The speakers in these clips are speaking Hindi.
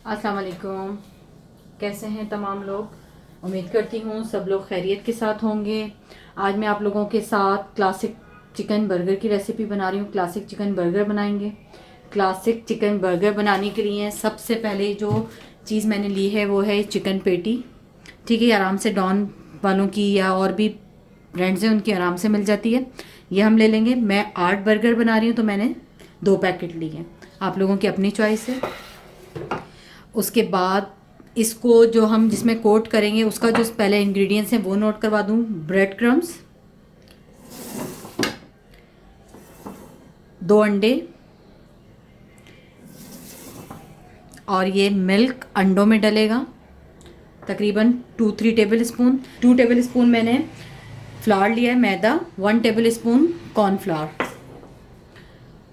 अस्सलाम वालेकुम। कैसे हैं तमाम लोग? उम्मीद करती हूँ सब लोग खैरियत के साथ होंगे। आज मैं आप लोगों के साथ क्लासिक चिकन बर्गर की रेसिपी बना रही हूँ। क्लासिक चिकन बर्गर बनाएंगे। क्लासिक चिकन बर्गर बनाने के लिए सबसे पहले जो चीज़ मैंने ली है वो है चिकन पेटी। ठीक है, आराम से डॉन वालों की या और भी ब्रांड्स हैं उनकी आराम से मिल जाती है। ये हम ले लेंगे। मैं 8 बर्गर बना रही हूँ तो मैंने 2 पैकेट लिए हैं। आप लोगों की अपनी चॉइस है। उसके बाद इसको जो हम जिसमें कोट करेंगे उसका जो पहले इंग्रेडिएंट्स हैं वो नोट करवा दूँ। ब्रेड क्रम्स, 2 अंडे और ये मिल्क अंडों में डलेगा तकरीबन 2-3 टेबल स्पून। 2 टेबल स्पून मैंने फ्लावर लिया है, मैदा, 1 टेबल स्पून कॉर्नफ्लावर।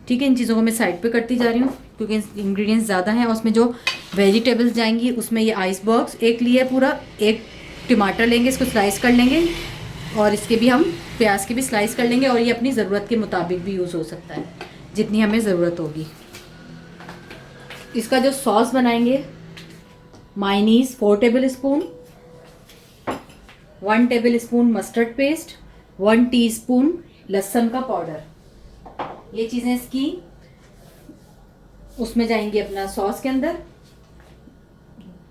ठीक है, इन चीज़ों को मैं साइड पे करती जा रही हूँ क्योंकि इंग्रेडिएंट्स ज़्यादा हैं। और उसमें जो वेजिटेबल्स जाएंगी उसमें ये आइस बॉक्स एक लिया है पूरा। एक टमाटर लेंगे, इसको स्लाइस कर लेंगे और इसके भी हम प्याज के भी स्लाइस कर लेंगे। और ये अपनी ज़रूरत के मुताबिक भी यूज़ हो सकता है जितनी हमें ज़रूरत होगी। इसका जो सॉस बनाएंगे, mayonnaise 4 table spoon, 1 table spoon mustard paste, 1 teaspoon लहसुन का पाउडर। ये चीज़ें इसकी उसमें जाएंगी अपना सॉस के अंदर।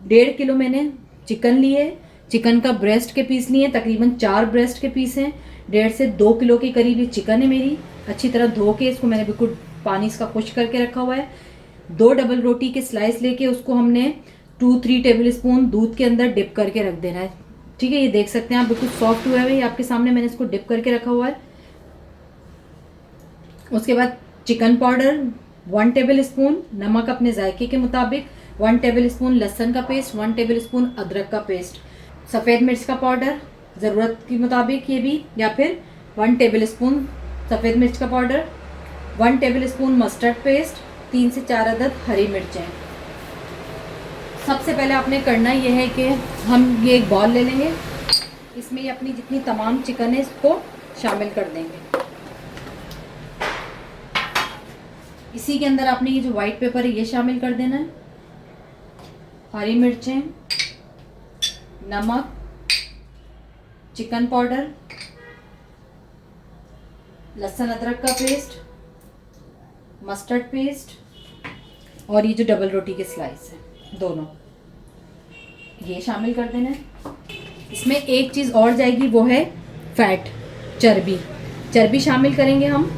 1.5 किलो मैंने चिकन लिए। चिकन का ब्रेस्ट के पीस लिए, तकरीबन 4 ब्रेस्ट के पीस हैं। 1.5 से 2 किलो के करीब ये चिकन है मेरी। अच्छी तरह धो के इसको मैंने बिल्कुल पानी इसका खुश करके रखा हुआ है। 2 डबल रोटी के स्लाइस लेके उसको हमने 2-3 टेबल स्पून दूध के अंदर डिप करके रख देना है। ठीक है, ये देख सकते हैं आप बिल्कुल सॉफ्ट हुआ है। ये आपके सामने मैंने इसको डिप करके रखा हुआ है। उसके बाद चिकन पाउडर 1 टेबल स्पून, नमक अपने जायके के मुताबिक, 1 टेबल स्पून लहसुन का पेस्ट, 1 टेबल स्पून अदरक का पेस्ट, सफ़ेद मिर्च का पाउडर ज़रूरत के मुताबिक ये भी, या फिर 1 टेबल स्पून सफ़ेद मिर्च का powder, 1 table spoon mustard paste, 3 से 4 अदद हरी मिर्चें। सबसे पहले आपने करना ये है कि हम ये एक बॉल ले लेंगे, इसमें ये अपनी जितनी तमाम चिकन है इसको शामिल कर देंगे। इसी के अंदर आपने ये जो वाइट पेपर है ये शामिल कर देना है। हरी मिर्चें, नमक, चिकन पाउडर, लहसुन अदरक का पेस्ट, मस्टर्ड पेस्ट और ये जो डबल रोटी के स्लाइस है दोनों, ये शामिल कर देना है। इसमें एक चीज़ और जाएगी, वो है फैट, चर्बी शामिल करेंगे हम,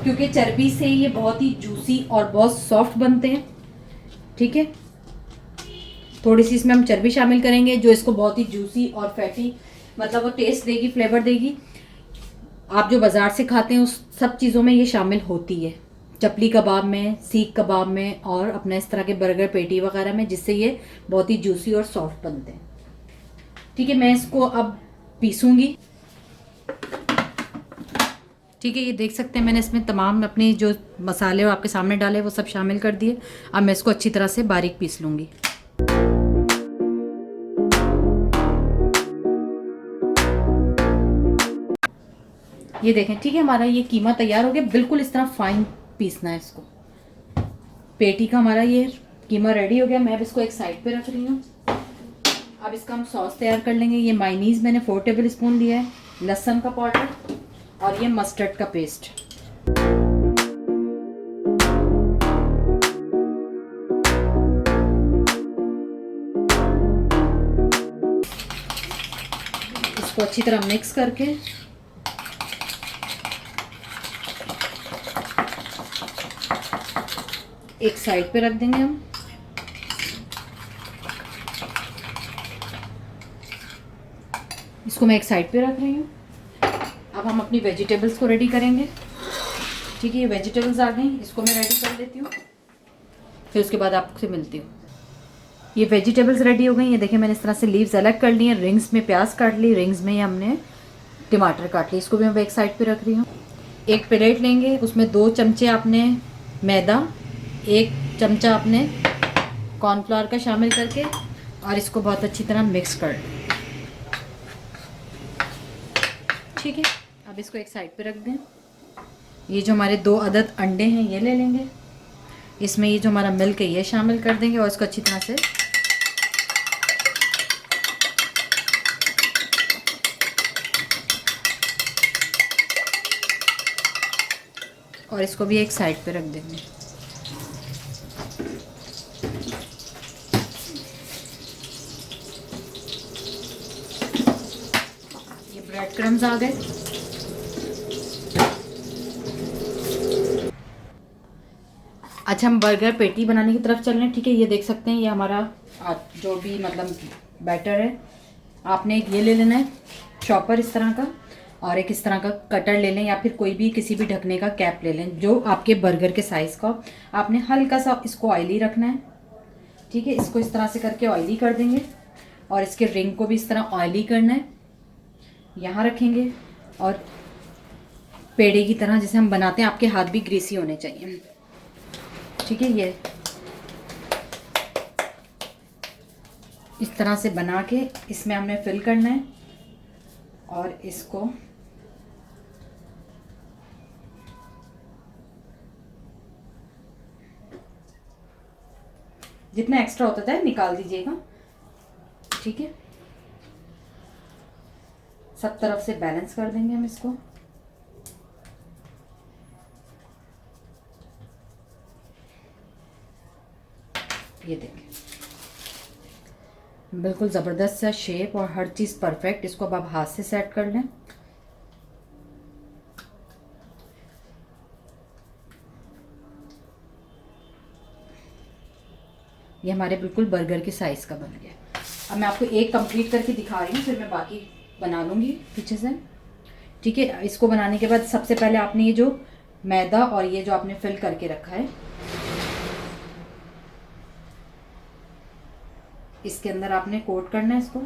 क्योंकि चर्बी से ये बहुत ही जूसी और बहुत सॉफ्ट बनते हैं। ठीक है, थोड़ी सी इसमें हम चर्बी शामिल करेंगे जो इसको बहुत ही जूसी और फैटी, मतलब वो टेस्ट देगी, फ्लेवर देगी। आप जो बाज़ार से खाते हैं उस सब चीज़ों में ये शामिल होती है, चपली कबाब में, सीख कबाब में और अपने इस तरह के बर्गर पेटी वगैरह में, जिससे ये बहुत ही जूसी और सॉफ्ट बनते हैं। ठीक है, मैं इसको अब पीसूँगी। ठीक है, ये देख सकते हैं मैंने इसमें तमाम अपने जो मसाले और आपके सामने डाले वो सब शामिल कर दिए। अब मैं इसको अच्छी तरह से बारीक पीस लूँगी। ये देखें, ठीक है, हमारा ये कीमा तैयार हो गया। बिल्कुल इस तरह फाइन पीसना है इसको। पेटी का हमारा ये कीमा रेडी हो गया। मैं अब इसको एक साइड पे रख रही हूँ। अब इसका हम सॉस तैयार कर लेंगे। ये मायोनीज़ मैंने 4 टेबल स्पून लिया है, लहसुन का पाउडर और ये मस्टर्ड का पेस्ट। इसको अच्छी तरह मिक्स करके एक साइड पे रख देंगे हम। इसको मैं एक साइड पे रख रही हूँ। अब हम अपनी वेजिटेबल्स को रेडी करेंगे। ठीक है, ये वेजिटेबल्स आ गई, इसको मैं रेडी कर लेती हूँ, फिर उसके बाद आपसे मिलती हूँ। ये वेजिटेबल्स रेडी हो गई। ये देखिए, मैंने इस तरह से लीव्स अलग कर ली हैं। रिंग्स में प्याज काट ली, रिंग्स में हमने टमाटर काट ली। इसको भी मैं एक साइड पे रख रही हूँ। एक प्लेट लेंगे, उसमें 2 चमचे आपने मैदा, 1 चमचा आपने कॉर्नफ्लावर का शामिल करके और इसको बहुत अच्छी तरह मिक्स कर लें। ठीक है, अब इसको एक साइड पे रख दें। ये जो हमारे 2 अदद अंडे हैं ये ले लेंगे। इसमें ये जो हमारा मिल्क है ये शामिल कर देंगे और इसको अच्छी तरह से और इसको भी एक साइड पे रख देंगे। ये ब्रेड क्रम्स आ गए। अच्छा, हम बर्गर पेटी बनाने की तरफ चल रहे हैं। ठीक है, ये देख सकते हैं ये हमारा जो भी मतलब बैटर है, आपने एक ये ले लेना है चॉपर इस तरह का, और एक इस तरह का कटर ले लें या फिर कोई भी किसी भी ढकने का कैप ले लें जो आपके बर्गर के साइज़ का। आपने हल्का सा इसको ऑयली रखना है। ठीक है, इसको इस तरह से करके ऑयली कर देंगे और इसके रिंग को भी इस तरह ऑयली करना है। यहाँ रखेंगे और पेड़े की तरह जैसे हम बनाते हैं, आपके हाथ भी ग्रीसी होने चाहिए। ठीक है, ये इस तरह से बना के इसमें हमने फिल करना है और इसको जितना एक्स्ट्रा होता है निकाल दीजिएगा। ठीक है, सब तरफ से बैलेंस कर देंगे हम इसको। ये देखें, बिल्कुल ज़बरदस्त सा शेप और हर चीज़ परफेक्ट। इसको अब आप हाथ से सेट कर लें। ये हमारे बिल्कुल बर्गर के साइज़ का बन गया। अब मैं आपको एक कंप्लीट करके दिखा रही हूँ, फिर मैं बाकी बना लूँगी पीछे से। ठीक है, इसको बनाने के बाद सबसे पहले आपने ये जो मैदा और ये जो आपने फिल करके रखा है, इसके अंदर आपने कोट करना है इसको।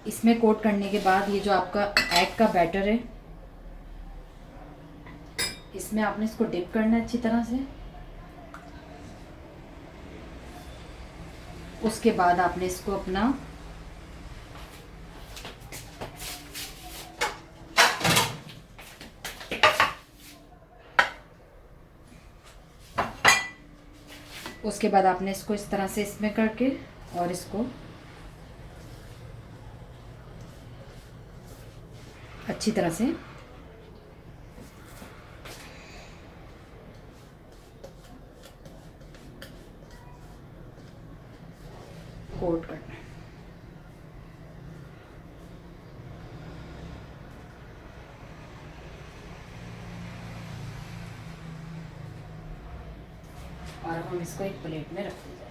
इसमें कोट करने के बाद ये जो आपका एग का बैटर है, इसमें आपने इसको डिप करना है अच्छी तरह से। उसके बाद आपने इसको अपना इस तरह से इसमें करके और इसको अच्छी तरह से कोट करना है। और हम इसको एक प्लेट में रख जाएंगे।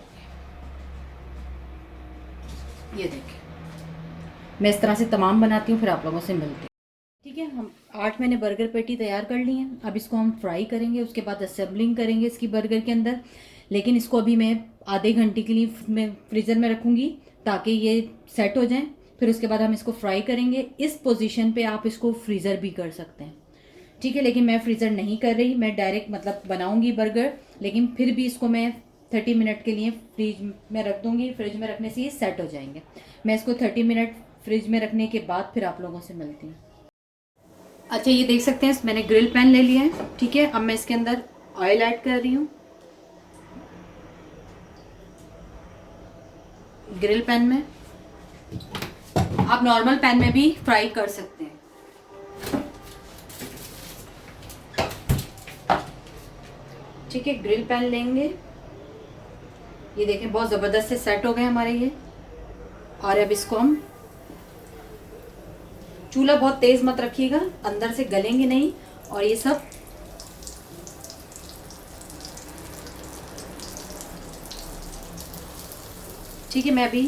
ये देखिए, मैं इस तरह से तमाम बनाती हूँ, फिर आप लोगों से मिलती हूँ। ठीक है, हम 8 मैंने बर्गर पैटी तैयार कर ली हैं। अब इसको हम फ्राई करेंगे, उसके बाद असेंबलिंग करेंगे इसकी बर्गर के अंदर। लेकिन इसको अभी मैं आधे घंटे के लिए मैं फ्रीज़र में रखूँगी ताकि ये सेट हो जाएं। फिर उसके बाद हम इसको फ्राई करेंगे। इस पोजीशन पे आप इसको फ्रीज़र भी कर सकते हैं। ठीक है, लेकिन मैं फ्रीज़र नहीं कर रही, मैं डायरेक्ट मतलब बनाऊँगी बर्गर। लेकिन फिर भी इसको मैं 30 मिनट के लिए फ्रिज में रख दूँगी। फ्रिज में रखने से ये सेट हो जाएंगे। मैं इसको 30 मिनट फ्रिज में रखने के बाद फिर आप लोगों से मिलती हूँ। अच्छा, ये देख सकते हैं मैंने ग्रिल पैन ले लिया है। ठीक है, अब मैं इसके अंदर ऑयल ऐड कर रही हूँ। ग्रिल पैन में आप नॉर्मल पैन में भी फ्राई कर सकते हैं। ठीक है, ग्रिल पैन लेंगे। ये देखें, बहुत ज़बरदस्त से सेट हो गए हमारे ये। और अब इसको हम, चूल्हा बहुत तेज मत रखिएगा, अंदर से गलेंगे नहीं। और ये सब ठीक है, मैं अभी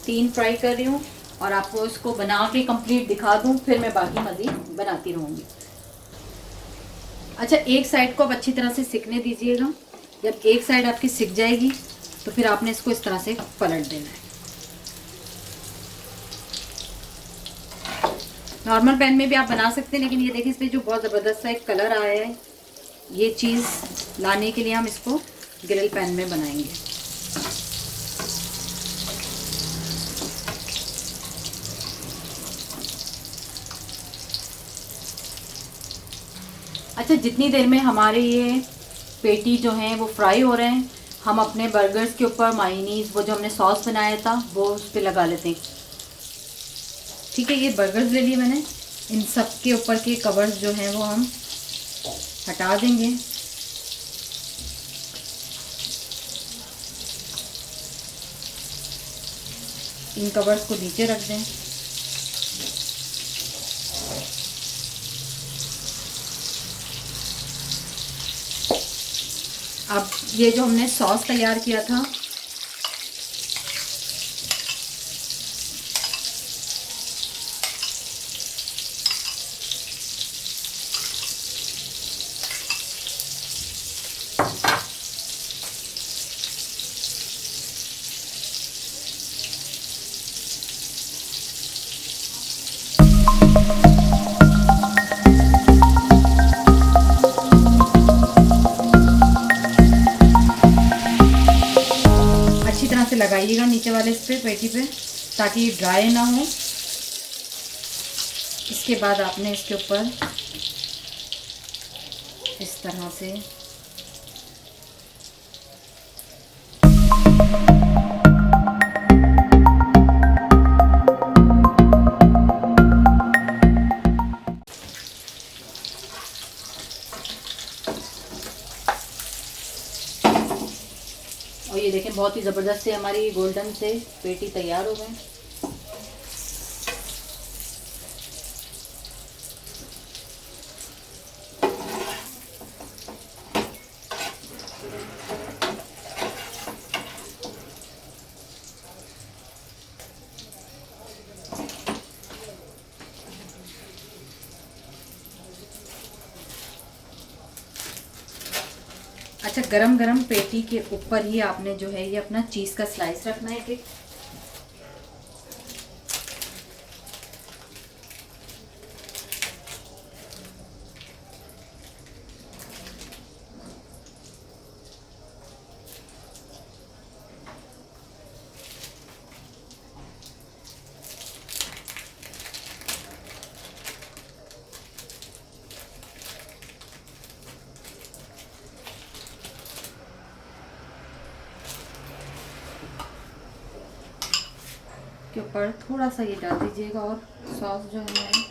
3 फ्राई कर रही हूँ और आपको इसको बना के कंप्लीट दिखा दूँ, फिर मैं बाकी मज़ीद बनाती रहूँगी। अच्छा, एक साइड को आप अच्छी तरह से सिकने दीजिएगा। जब एक साइड आपकी सिक जाएगी तो फिर आपने इसको इस तरह से पलट देना है। नॉर्मल पैन में भी आप बना सकते हैं, लेकिन ये देखिए इसमें जो बहुत ज़बरदस्त सा एक कलर आया है, ये चीज़ लाने के लिए हम इसको ग्रिल पैन में बनाएंगे। अच्छा, जितनी देर में हमारे ये पेटी जो हैं वो फ्राई हो रहे हैं, हम अपने बर्गर्स के ऊपर मायोनीज़ वो जो हमने सॉस बनाया था वो उस पर लगा लेते हैं। ठीक है, ये बर्गर्स ले लिए मैंने, इन सब के ऊपर के कवर्स जो हैं वो हम हटा देंगे। इन कवर्स को नीचे रख दें। अब ये जो हमने सॉस तैयार किया था अच्छी तरह से लगाइएगा नीचे वाले इस पे पेटी पे, ताकि ये ड्राई ना हो। इसके बाद आपने इसके ऊपर इस तरह से और ये देखें बहुत ही ज़बरदस्त से हमारी गोल्डन से पेटी तैयार हो गए। अच्छा, गरम गरम पेटी के ऊपर ही आपने जो है ये अपना चीज़ का स्लाइस रखना है कि के ऊपर थोड़ा सा ये डाल दीजिएगा और सॉस जो है हमारी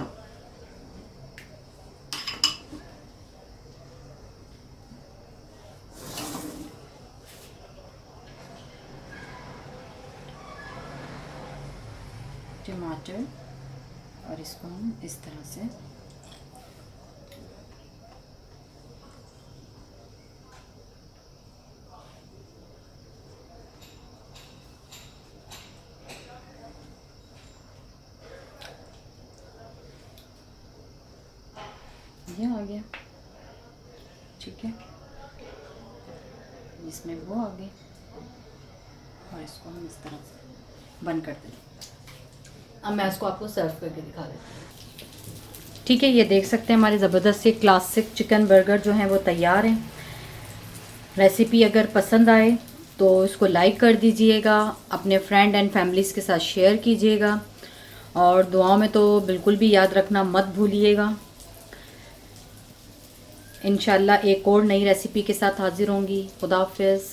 टमाटर, और इसको हम इस तरह से ये आ गया। ठीक है, इसमें वो आ गई और इसको हम इस तरह से बंद कर देंगे। अब मैं इसको आपको सर्व करके दिखा देती हूँ। ठीक है, ये देख सकते हैं हमारे ज़बरदस्त से क्लासिक चिकन बर्गर जो हैं वो तैयार हैं। रेसिपी अगर पसंद आए तो इसको लाइक कर दीजिएगा, अपने फ्रेंड एंड फैमिलीज़ के साथ शेयर कीजिएगा, और दुआओं में तो बिल्कुल भी याद रखना मत भूलिएगा। इंशाल्लाह एक और नई रेसिपी के साथ हाजिर होंगी। खुदा हाफिज़।